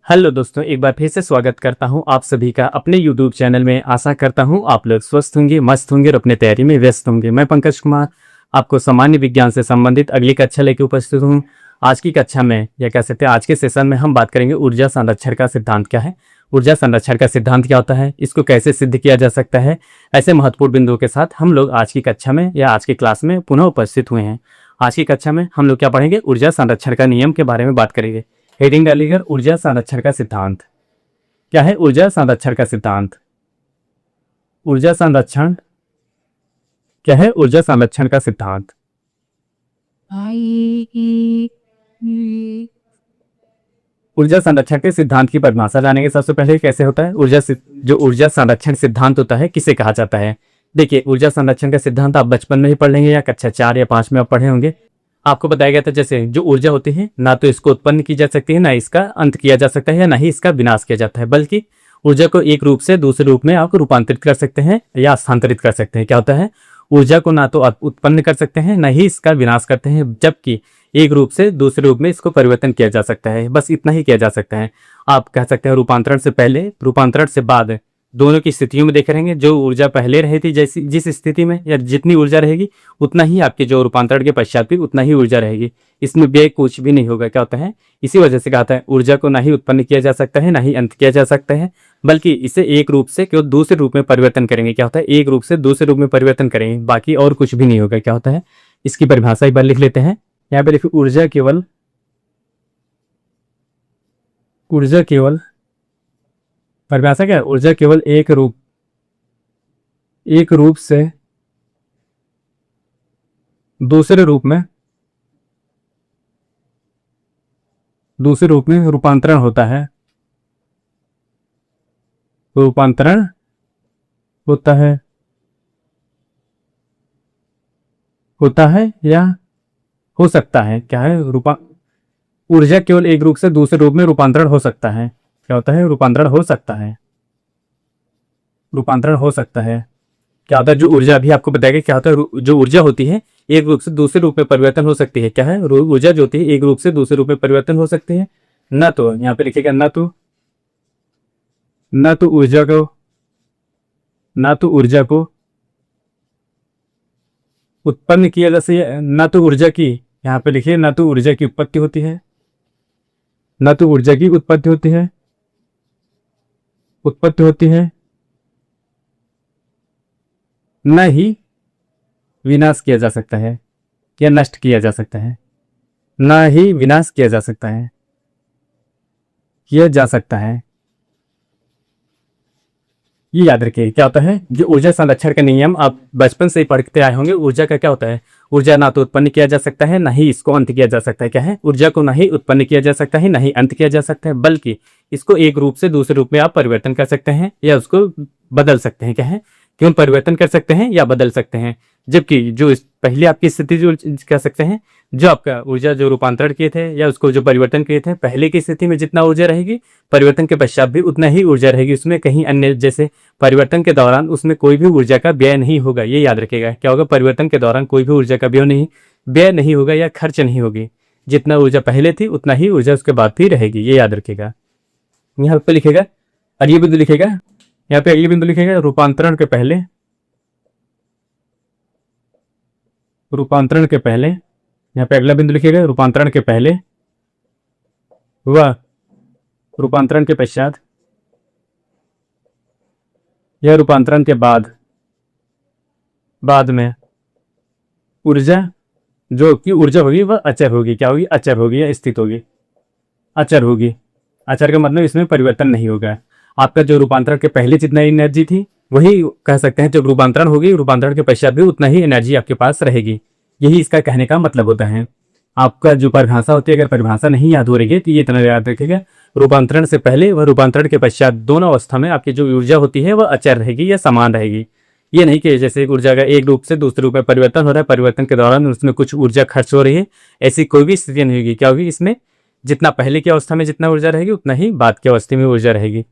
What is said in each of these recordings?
Hello दोस्तों, एक बार फिर से स्वागत करता हूं आप सभी का अपने YouTube चैनल में। आशा करता हूं आप लोग स्वस्थ होंगे, मस्त होंगे और अपने तैयारी में व्यस्त होंगे। मैं पंकज कुमार आपको सामान्य विज्ञान से संबंधित अगली कक्षा लेकर उपस्थित हूं। आज की कक्षा में या कह सकते हैं आज के सेशन में हम बात करेंगे ऊर्जा संरक्षण का सिद्धांत क्या है, ऊर्जा संरक्षण का सिद्धांत क्या होता है, इसको कैसे सिद्ध किया जा सकता है। ऐसे महत्वपूर्ण बिंदुओं के साथ हम लोग आज की कक्षा में या आज की क्लास में पुनः उपस्थित हुए हैं। आज की कक्षा में हम लोग क्या पढ़ेंगे, ऊर्जा संरक्षण का नियम के बारे में बात करेंगे। हेडिंग डालिएगा ऊर्जा संरक्षण का सिद्धांत। क्या है ऊर्जा संरक्षण का सिद्धांत? ऊर्जा संरक्षण क्या है? ऊर्जा संरक्षण का सिद्धांत ऊर्जा संरक्षण के सिद्धांत की परिभाषा जानेंगे। सबसे पहले कैसे होता है जो ऊर्जा संरक्षण सिद्धांत होता है किसे कहा जाता है। देखिए, ऊर्जा संरक्षण का सिद्धांत आप बचपन में ही पढ़ लेंगे या कक्षा 4 या 5 में आप पढ़े होंगे। आपको बताया गया था जैसे जो ऊर्जा होती है ना तो इसको उत्पन्न की जा सकती है, ना इसका अंत किया जा सकता है या ना ही इसका विनाश किया जाता है, बल्कि ऊर्जा को एक रूप से दूसरे रूप में आप रूपांतरित कर सकते हैं या स्थानांतरित कर सकते हैं। क्या होता है, ऊर्जा को ना तो आप उत्पन्न कर सकते हैं ना ही इसका विनाश करते हैं, जबकि एक रूप से दूसरे रूप में इसको परिवर्तन किया जा सकता है। बस इतना ही किया जा सकता है। आप कह सकते हैं रूपांतरण से पहले, रूपांतरण से बाद दोनों की स्थितियों में देखे रहेंगे। जो ऊर्जा पहले रही थी जैसी जिस स्थिति में या जितनी ऊर्जा रहेगी उतना ही आपके जो रूपांतरण के पश्चात भी उतना ही ऊर्जा रहेगी। इसमें व्यय कुछ भी नहीं होगा। क्या होता है, इसी वजह से कहता है ऊर्जा को ना ही उत्पन्न किया जा सकता है ना ही अंत किया जा सकता है, बल्कि इसे एक रूप से केवल दूसरे रूप में परिवर्तन करेंगे। क्या होता है, एक रूप से दूसरे रूप में परिवर्तन करेंगे, बाकी और कुछ भी नहीं होगा। क्या होता है, इसकी परिभाषा एक बार लिख लेते हैं। यहाँ पे लिखिए ऊर्जा केवल परिभाषा क्या है, ऊर्जा केवल एक रूप से दूसरे रूप में रूपांतरण होता है। रूपांतरण होता है या हो सकता है। क्या है, ऊर्जा केवल एक रूप से दूसरे रूप में रूपांतरण हो सकता है। क्या होता है, रूपांतरण हो सकता है। क्या होता है, जो ऊर्जा अभी आपको बताया, क्या होता है, जो ऊर्जा होती है एक रूप से दूसरे रूप में परिवर्तन हो सकती है। क्या है, ऊर्जा जो होती है एक रूप से दूसरे रूप में परिवर्तन हो सकती है। न तो यहाँ पे लिखेगा न तो ऊर्जा को उत्पन्न किया जा सकता, न तो ऊर्जा की, यहाँ पे लिखिए न तो ऊर्जा की उत्पत्ति होती है, न तो ऊर्जा की उत्पत्ति होती है, न ही विनाश किया जा सकता है या नष्ट किया जा सकता है। न ही विनाश किया जा सकता है, ये याद रखिए। क्या होता है, जो ऊर्जा संरक्षण के नियम आप बचपन से ही पढ़ते आए होंगे। ऊर्जा का क्या होता है, ऊर्जा ना तो उत्पन्न किया जा सकता है ना ही इसको अंत किया जा सकता है। क्या है, ऊर्जा को ना ही उत्पन्न किया जा सकता है ना ही अंत किया जा सकता है, बल्कि इसको एक रूप से दूसरे रूप में आप परिवर्तन कर सकते हैं या उसको बदल सकते हैं। क्या है, क्यों परिवर्तन कर सकते हैं या बदल सकते हैं, जबकि जो पहले आपकी स्थिति जो कह सकते हैं, जो आपका ऊर्जा जो रूपांतरण किए थे या उसको जो परिवर्तन किए थे, पहले की स्थिति में जितना ऊर्जा रहेगी परिवर्तन के पश्चात भी उतना ही ऊर्जा रहेगी। उसमें कहीं अन्य जैसे परिवर्तन के दौरान उसमें कोई भी ऊर्जा का व्यय नहीं होगा। ये याद रखिएगा। क्या होगा, परिवर्तन के दौरान कोई भी ऊर्जा का व्यय नहीं होगा या खर्च नहीं होगी। जितना ऊर्जा पहले थी उतना ही ऊर्जा उसके बाद भी रहेगी। ये याद रखिएगा। यहाँ पे लिखेगा और ये बिंदु लिखेगा, यहाँ पे अगली बिंदु लिखेगा रूपांतरण के पहले, यहाँ पे अगला बिंदु लिखेगा रूपांतरण के पहले व रूपांतरण के पश्चात या रूपांतरण के बाद में ऊर्जा जो कि ऊर्जा होगी वह अचर होगी। क्या होगी, अचर होगी या स्थित होगी, अचर होगी। अचर का मतलब इसमें परिवर्तन नहीं होगा। आपका जो रूपांतरण के पहले जितना एनर्जी थी वही कह सकते हैं, जब रूपांतरण होगी रूपांतरण के पश्चात भी उतना ही एनर्जी आपके पास रहेगी। यही इसका कहने का मतलब होता है। आपका जो परिभाषा होती है, अगर परिभाषा नहीं याद हो रही है तो ये इतना याद रखिएगा, रूपांतरण से पहले व रूपांतरण के पश्चात दोनों अवस्था में आपकी जो ऊर्जा होती है वह अचर रहेगी या समान रहेगी। ये नहीं कि जैसे ऊर्जा का एक रूप से दूसरे रूप में परिवर्तन हो रहा है, परिवर्तन के दौरान उसमें कुछ ऊर्जा खर्च हो रही है, ऐसी कोई भी स्थिति नहीं होगी। क्या होगी, इसमें जितना पहले की अवस्था में जितना ऊर्जा रहेगी उतना ही बाद की अवस्था में ऊर्जा रहेगी।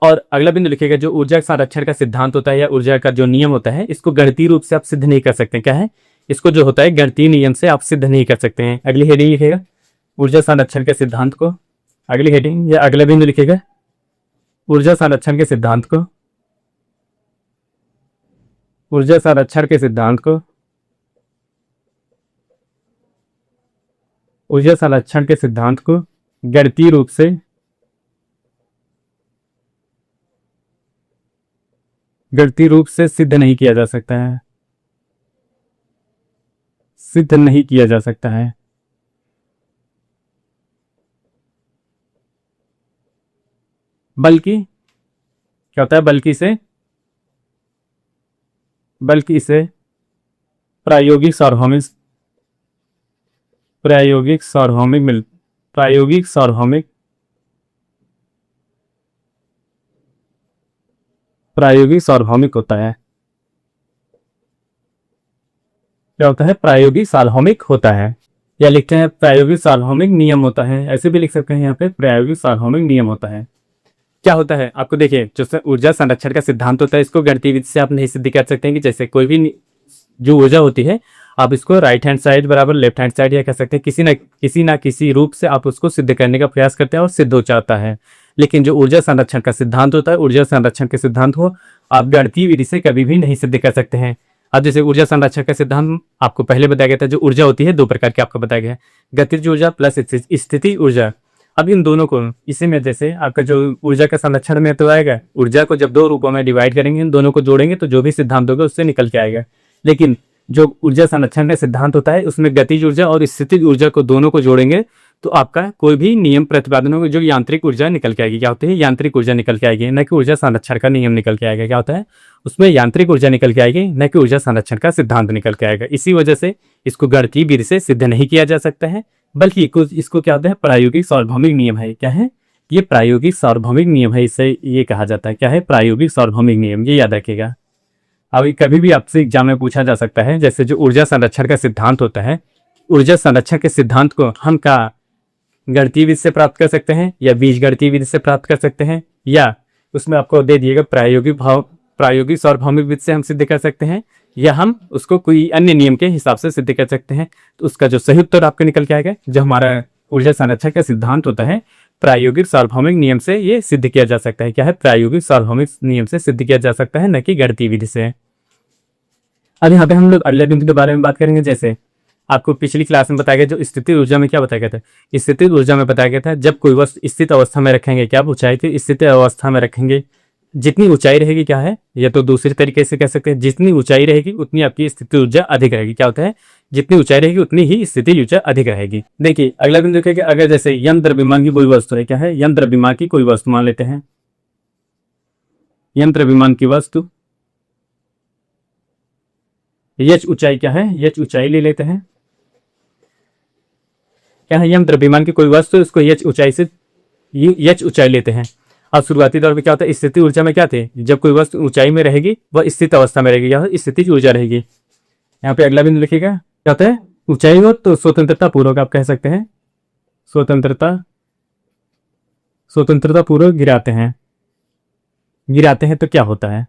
और अगला बिंदु लिखेगा जो ऊर्जा संरक्षण का सिद्धांत होता है या ऊर्जा का जो नियम होता है, इसको गणितीय रूप से आप सिद्ध नहीं कर सकते। क्या है, इसको जो होता है गणितीय नियम से आप सिद्ध नहीं कर सकते हैं। अगली हेडिंग लिखेगा ऊर्जा संरक्षण के सिद्धांत को अगली हेडिंग या अगला बिंदु लिखेगा ऊर्जा संरक्षण के सिद्धांत को, ऊर्जा संरक्षण के सिद्धांत को, ऊर्जा संरक्षण के सिद्धांत को गणितीय रूप से, गणितीय रूप से सिद्ध नहीं किया जा सकता है, सिद्ध नहीं किया जा सकता है। बल्कि क्या होता है, बल्कि इसे प्रायोगिक सार्वभौमिक, प्रायोगिक सार्वभौमिक मिल, प्रायोगिक सार्वभौमिक, प्रायोगिक सार्वभौमिक होता है। क्या होता है, प्रायोगिक सार्वभौमिक होता है, या लिखते हैं प्रायोगिक सार्वभौमिक नियम होता है, ऐसे भी लिख सकते हैं यहाँ पे प्रायोगिक सार्वभौमिक नियम होता है। क्या होता है आपको देखिए, जो ऊर्जा संरक्षण का सिद्धांत होता है इसको गणितीय विधि से आप नहीं सिद्ध कर सकते हैं कि जैसे कोई भी जो ऊर्जा होती है आप इसको राइट हैंड साइड बराबर लेफ्ट हैंड साइड या कह सकते हैं किसी ना किसी रूप से आप उसको सिद्ध करने का प्रयास करते हैं और सिद्ध हो जाता है। लेकिन जो ऊर्जा संरक्षण का सिद्धांत होता है, ऊर्जा संरक्षण के सिद्धांत को आप गणितीय विधि से कभी भी नहीं सिद्ध कर सकते हैं। अब जैसे ऊर्जा संरक्षण का सिद्धांत आपको पहले बताया गया था, जो ऊर्जा होती है दो प्रकार की आपको बताया गया है, गतिज ऊर्जा प्लस स्थिति ऊर्जा। अब इन दोनों को इसी में जैसे आपका जो ऊर्जा का संरक्षण में तो आएगा, ऊर्जा को जब दो रूपों में डिवाइड करेंगे, इन दोनों को जोड़ेंगे तो जो भी सिद्धांत होगा उससे निकल के आएगा। लेकिन जो ऊर्जा संरक्षण का सिद्धांत होता है उसमें गतिज ऊर्जा और स्थितिज ऊर्जा को दोनों को जोड़ेंगे तो आपका कोई भी नियम प्रतिपादन होगा, जो यांत्रिक ऊर्जा निकल के आएगी। क्या होती है, यांत्रिक ऊर्जा निकल के आएगी, न कि ऊर्जा संरक्षण का नियम निकल के आएगा। क्या होता है, उसमें यांत्रिक ऊर्जा निकल के आएगी, न कि ऊर्जा संरक्षण का सिद्धांत निकल के आएगा। इसी वजह से इसको गणितीय विधि से सिद्ध नहीं किया जा सकता है, बल्कि इसको क्या होता है, प्रायोगिक सार्वभौमिक नियम है। क्या है ये, प्रायोगिक सार्वभौमिक नियम है, इससे ये कहा जाता है। क्या है, प्रायोगिक सार्वभौमिक नियम, ये याद रखिएगा। अभी कभी भी आपसे एग्जाम में पूछा जा सकता है, जैसे जो ऊर्जा संरक्षण का सिद्धांत होता है, ऊर्जा संरक्षण के सिद्धांत को हम क्या गणितीय विधि से प्राप्त कर सकते हैं या बीजगणितीय विधि से प्राप्त कर सकते हैं, या उसमें आपको दे दिएगा प्रायोगिक सार्वभौमिक विधि से हम सिद्ध कर सकते हैं, या हम उसको कोई अन्य नियम के हिसाब से सिद्ध कर सकते हैं। तो उसका जो सही उत्तर आपको निकल के आएगा, जो हमारा ऊर्जा संरक्षण का सिद्धांत होता है, प्रायोगिक सार्वभौमिक नियम से ये सिद्ध किया जा सकता है। क्या है, प्रायोगिक सार्वभौमिक नियम से सिद्ध किया जा सकता है, न कि गणितीय विधि से। अब यहाँ पे हम लोग अगले बिंदु के बारे में बात करेंगे। जैसे आपको पिछली क्लास में बताया गया, जो स्थिति ऊर्जा में क्या बताया गया था, स्थिति ऊर्जा में बताया गया था जब कोई वस्तु स्थित अवस्था में रखेंगे, क्या ऊंचाई थी, स्थित अवस्था में रखेंगे, जितनी ऊंचाई रहेगी क्या है, या तो दूसरे तरीके से कह सकते हैं जितनी ऊंचाई रहेगी उतनी आपकी स्थिति ऊर्जा अधिक रहेगी। क्या होता है, जितनी ऊंचाई रहेगी उतनी ही स्थिति ऊर्जा अधिक रहेगी। देखिए अगला बिंदु देखिए, अगर जैसे यंत्र द्रव्यमान की कोई वस्तु है, क्या है, यंत्र द्रव्यमान की कोई वस्तु मान लेते हैं, यंत्र द्रव्यमान की वस्तु, यच ऊंचाई क्या है, यच ऊंचाई ले लेते हैं। क्या है, यंत्र द्रव्यमान की कोई वस्तु, इसको यच ऊंचाई से यच ऊंचाई लेते हैं। अब शुरुआती दौर में क्या होता है, स्थिति ऊर्जा में क्या थे, जब कोई वस्तु ऊंचाई में रहेगी वह स्थित अवस्था में रहेगी, या स्थिति ऊर्जा रहेगी। यहाँ पे अगला बिंदु लिखिएगा, क्या होता है, ऊंचाई हो तो स्वतंत्रता पूर्वक आप कह सकते हैं, स्वतंत्रता पूर्वक गिराते हैं तो क्या होता है।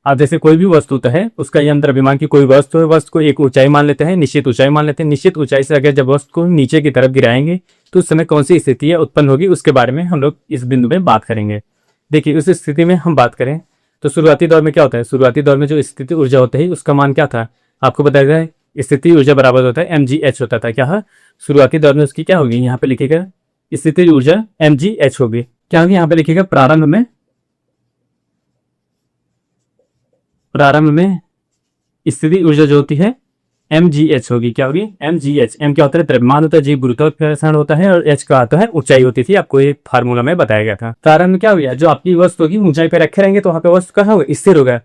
अब जैसे कोई भी वस्तु तो है, उसका यंत्र द्रव्यमान की कोई वस्तु है, वस्तु को एक ऊंचाई मान लेते हैं, निश्चित ऊंचाई मान लेते हैं। निश्चित ऊंचाई से अगर जब वस्तु को नीचे की तरफ गिराएंगे तो उस समय कौन सी स्थिति उत्पन्न होगी, उसके बारे में हम लोग इस बिंदु में बात करेंगे। देखिए उस स्थिति में हम बात करें तो शुरुआती दौर में क्या होता है, शुरुआती दौर में जो स्थिति ऊर्जा होता है उसका मान क्या था, आपको बताया जाए, स्थिति ऊर्जा बराबर होता है mgh होता था। क्या है, शुरुआती दौर में उसकी क्या होगी, यहाँ पे लिखेगा स्थिति ऊर्जा mgh होगी। क्या होगी, यहाँ पे लिखेगा प्रारंभ में स्थिति ऊर्जा जो होती है mgh होगी। क्या होगी, mgh। m क्या होता है, द्रव्यमान होता है, g गुरुत्वाकर्षण होता है, और h का आता है ऊंचाई होती थी, आपको ये फार्मूला में बताया गया था। प्रारंभ में क्या हो गया, जो आपकी वस्तु होगी ऊंचाई पे रखे रहेंगे तो वहां पे वस्तु क्या होगा, स्थिर होगा,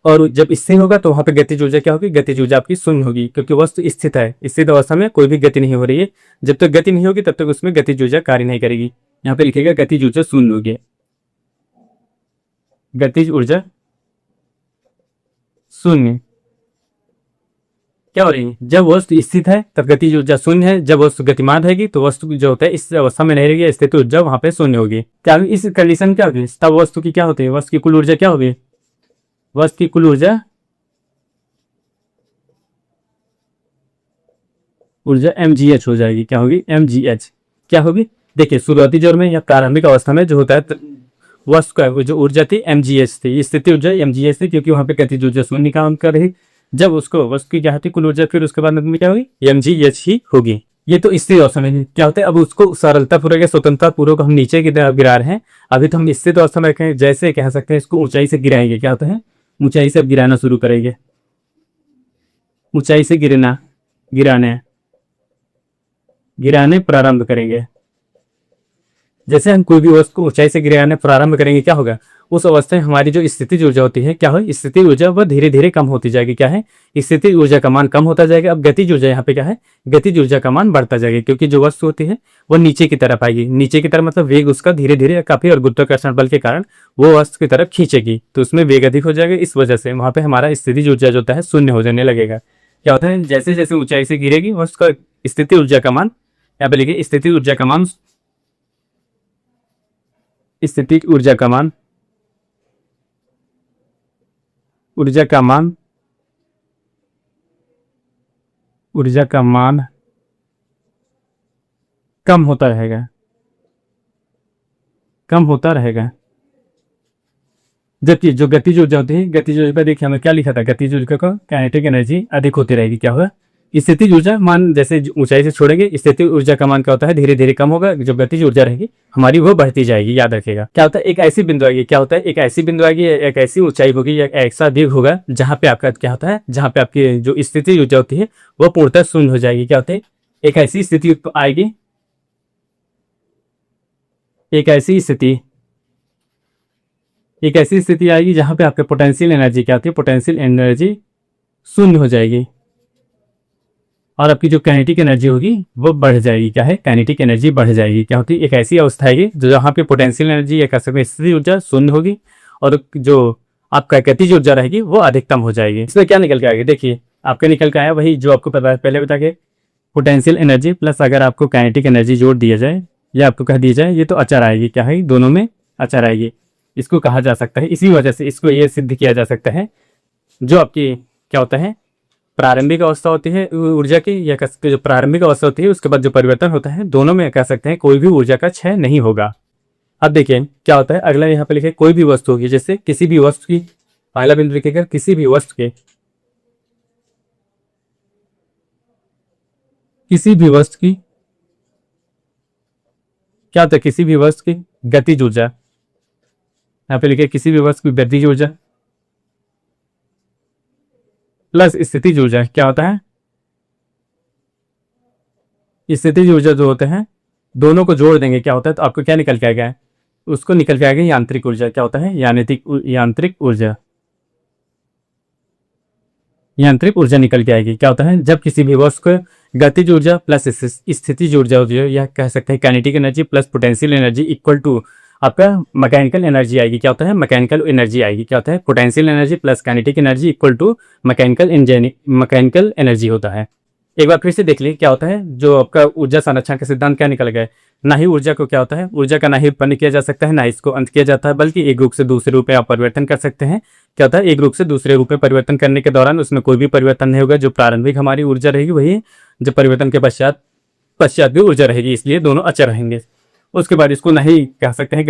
और जब स्थिर होगा तो वहां पे गतिज ऊर्जा क्या होगी, गतिज ऊर्जा आपकी शून्य होगी, क्योंकि वस्तु स्थित है, स्थित अवस्था में कोई भी गति नहीं हो रही है। जब तक गति नहीं होगी तब तक उसमें गतिज ऊर्जा कार्य नहीं करेगी। यहाँ पे लिखेगा गतिज ऊर्जा शून्य होगी, गतिज ऊर्जा शून्य। क्या हो रही है, जब वस्तु स्थित है तब गतिज ऊर्जा शून्य है, जब वस्तु गतिमान रहेगी तो वस्तु जो होता है इस अवस्था में नहीं रहेगी, स्थिति ऊर्जा वहां पे शून्य होगी। क्या इस कंडीशन क्या होगी, तब वस्तु की क्या होती है, वस्तु की कुल ऊर्जा क्या होगी, वस्तु की कुल ऊर्जा mgh हो जाएगी। क्या होगी, mgh। क्या होगी? देखिए शुरुआती दौर में या प्रारंभिक अवस्था में जो होता है वस्तु का वो जो ऊर्जा थी mgh थी, स्थिति ऊर्जा mgh थी, क्योंकि वहां पे गतिज ऊर्जा शून्य काम कर रही। जब उसको वस्तु की क्या होती कुल ऊर्जा, फिर उसके बाद में क्या होगी? mgh ही होगी। ये तो स्थिर अवस्था में क्या होता है। अब उसको सरलता पूर्वक या स्वतंत्रता पूर्वक हम नीचे की तरफ गिरा रहे हैं। अभी तो हम स्थिर अवस्था में रखें, जैसे कह सकते हैं इसको ऊंचाई से गिराएंगे। क्या होता है? ऊंचाई से अब गिराना शुरू करेंगे, ऊंचाई से गिराने प्रारंभ करेंगे। जैसे हम कोई भी वस्तु को ऊंचाई से गिराने प्रारंभ करेंगे, क्या होगा? उस अवस्था में हमारी जो स्थितिज ऊर्जा होती है, क्या हो? स्थितिज ऊर्जा वह धीरे धीरे कम होती जाएगी। क्या है? स्थितिज ऊर्जा का मान कम होता जाएगा। अब गतिज ऊर्जा यहाँ पे क्या है? गतिज ऊर्जा का मान बढ़ता जाएगा, क्योंकि जो वस्तु होती है वो नीचे की तरफ आएगी। नीचे की तरफ मतलब वेग उसका धीरे धीरे काफी, और गुरुत्वाकर्षण बल के कारण वो वस्तु की तरफ खींचेगी, तो उसमें वेग अधिक हो जाएगा। इस वजह से वहां पे हमारा स्थितिज ऊर्जा जो होता है शून्य हो जाने लगेगा। क्या होता है? जैसे जैसे ऊंचाई से गिरेगी वस्तु का स्थिति ऊर्जा का मान, यहाँ पे लिखिए स्थिति ऊर्जा का मान, स्थितिज ऊर्जा का मान, ऊर्जा का मान, ऊर्जा का मान कम होता रहेगा, कम होता रहेगा। जबकि जो गतिज ऊर्जा होती है, गतिज ऊर्जा पर देखिए हमें क्या लिखा था, गतिज ऊर्जा को काइनेटिक एनर्जी अधिक होती रहेगी। क्या होगा? स्थितिज ऊर्जा मान जैसे ऊंचाई से छोड़ेंगे, स्थितिज ऊर्जा का मान क्या होता है? धीरे धीरे कम होगा। जो गतिज ऊर्जा रहेगी हमारी वो बढ़ती जाएगी। याद रखिएगा। क्या होता है? एक ऐसी बिंदु आएगी, क्या होता है? एक ऐसी बिंदु आएगी, एक ऐसी ऊंचाई होगी या ऐसा वेग होगा जहां पे आपका क्या होता है, जहां पे आपकी जो स्थितिज ऊर्जा होती है वो पूर्णतः शून्य हो जाएगी। क्या होता है? एक ऐसी स्थिति आएगी, एक ऐसी स्थिति, एक ऐसी स्थिति आएगी जहां पे आपके पोटेंशियल एनर्जी क्या होती है? पोटेंशियल एनर्जी शून्य हो जाएगी, और आपकी जो काइनेटिक एनर्जी होगी वो बढ़ जाएगी। क्या है? काइनेटिक एनर्जी बढ़ जाएगी। क्या होती है? एक ऐसी अवस्था है जहाँ पे पोटेंशियल एनर्जी या कह सकते हैं स्थितिज ऊर्जा शून्य होगी, और जो आपका गतिज ऊर्जा रहेगी वो अधिकतम हो जाएगी। इसमें क्या निकल के आएगा? देखिए आपके निकल के आया वही जो आपको पता है पहले बता के, पोटेंशियल एनर्जी प्लस अगर आपको काइनेटिक एनर्जी जोड़ दिया जाए या आपको कह दी जाए, ये तो अचर आएगी। क्या है? दोनों में अचर आएगी। इसको कहा जा सकता है, इसी वजह से इसको ये सिद्ध किया जा सकता है, जो आपकी क्या होता है प्रारंभिक अवस्था होती है ऊर्जा की, या कह सकते जो प्रारंभिक अवस्था होती है उसके बाद जो परिवर्तन होता है, दोनों में कह सकते हैं कोई भी ऊर्जा का क्षय नहीं होगा। अब देखिए क्या होता है, अगला यहाँ पे लिखे कोई भी वस्तु होगी, जैसे किसी भी वस्तु की, पहला बिंदु लिखेगा किसी भी वस्तु के, किसी भी वस्तु की क्या होता है? किसी भी वस्तु की गतिज ऊर्जा, यहाँ पे लिखे किसी भी वस्तु की गतिज ऊर्जा प्लस स्थितिज ऊर्जा। क्या होता है? स्थितिज ऊर्जा जो होते हैं दोनों को जोड़ देंगे, क्या होता है? तो आपको क्या निकल के आएगा? उसको निकल के आएगा यांत्रिक ऊर्जा। क्या होता है? यांत्रिक ऊर्जा, यांत्रिक ऊर्जा निकल के आएगी। क्या होता है? जब किसी भी वस्तु को गतिज ऊर्जा प्लस स्थितिज ऊर्जा होती है, या कह सकते हैं kinetic energy plus potential energy equal to आपका मैकेनिकल एनर्जी आएगी। क्या होता है? मैकेनिकल एनर्जी आएगी। क्या होता है? Potential energy plus kinetic energy equal to mechanical energy होता है। एक बार फिर से देख लीजिए क्या होता है, जो आपका ऊर्जा संरक्षण का सिद्धांत क्या निकल गया है। ना ही ऊर्जा को क्या होता है, ऊर्जा का ना ही उत्पन्न किया जा सकता है, ना इसको अंत किया जाता है, बल्कि एक रूप से दूसरे रूप में आप परिवर्तन कर सकते हैं। क्या होता है? एक रूप से दूसरे रूप में परिवर्तन करने के दौरान उसमें कोई भी परिवर्तन नहीं होगा। जो प्रारंभिक हमारी ऊर्जा रहेगी वही जो परिवर्तन के पश्चात भी ऊर्जा रहेगी, इसलिए दोनों अचर रहेंगे। उसके बाद इसको नहीं कह सकते हैं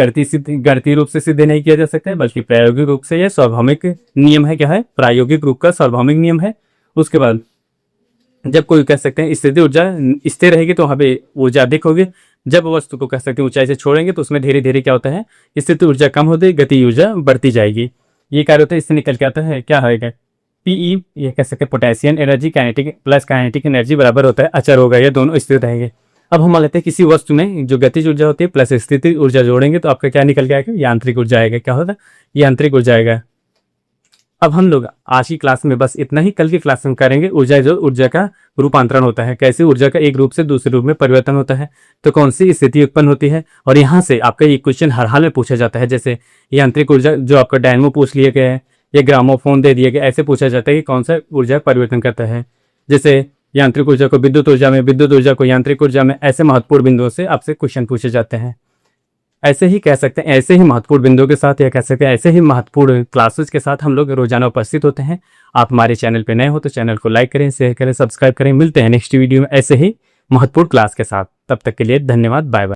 गणितीय रूप से सिद्ध नहीं किया जा सकता है, बल्कि प्रायोगिक रूप से यह स्वाभाविक नियम है। क्या है? प्रायोगिक रूप का स्वाभाविक नियम है। उसके बाद जब कोई कह सकते हैं स्थिति ऊर्जा स्थिर रहेगी तो वहाँ पे ऊर्जा अधिक होगी। जब वस्तु को कह सकते हैं ऊंचाई से छोड़ेंगे तो उसमें धीरे धीरे क्या होता है, स्थिति ऊर्जा कम होती, गति ऊर्जा बढ़ती जाएगी। ये कार्य होता है, इससे निकल के आता है क्या आएगा? पीई, ये कह सकते हैं potential energy kinetic plus kinetic energy बराबर होता है अचर होगा, ये दोनों स्थिर रहेंगे। अब हम मान लेते हैं किसी वस्तु में जो गतिज ऊर्जा होती है प्लस स्थिति ऊर्जा जोड़ेंगे तो आपका क्या निकल के आएगा? यांत्रिक ऊर्जा आएगा। क्या होता है? यांत्रिक ऊर्जा आएगा। अब हम लोग आज की क्लास में बस इतना ही, कल की क्लास में करेंगे ऊर्जा का रूपांतरण होता है, कैसे ऊर्जा का एक रूप से दूसरे रूप में परिवर्तन होता है, तो कौन सी स्थिति उत्पन्न होती है। और यहाँ से आपका ये क्वेश्चन हर हाल में पूछा जाता है, जैसे यांत्रिक ऊर्जा जो आपका डायनमो पूछ लिया गया है, या ग्रामोफोन दे दिया गया, ऐसे पूछा जाता है कि कौन सा ऊर्जा परिवर्तन करता है। जैसे यांत्रिक ऊर्जा को विद्युत ऊर्जा में, विद्युत ऊर्जा को यांत्रिक ऊर्जा में, ऐसे महत्वपूर्ण बिंदुओं से आपसे क्वेश्चन पूछे जाते हैं। ऐसे ही कह सकते हैं, ऐसे ही महत्वपूर्ण बिंदुओं के साथ, या कह सकते हैं ऐसे ही महत्वपूर्ण क्लासेस के साथ हम लोग रोजाना उपस्थित होते हैं। आप हमारे चैनल पे नए हो तो चैनल को लाइक करें, शेयर करें, सब्सक्राइब करें। मिलते हैं नेक्स्ट वीडियो में ऐसे ही महत्वपूर्ण क्लास के साथ। तब तक के लिए धन्यवाद, बाय बाय।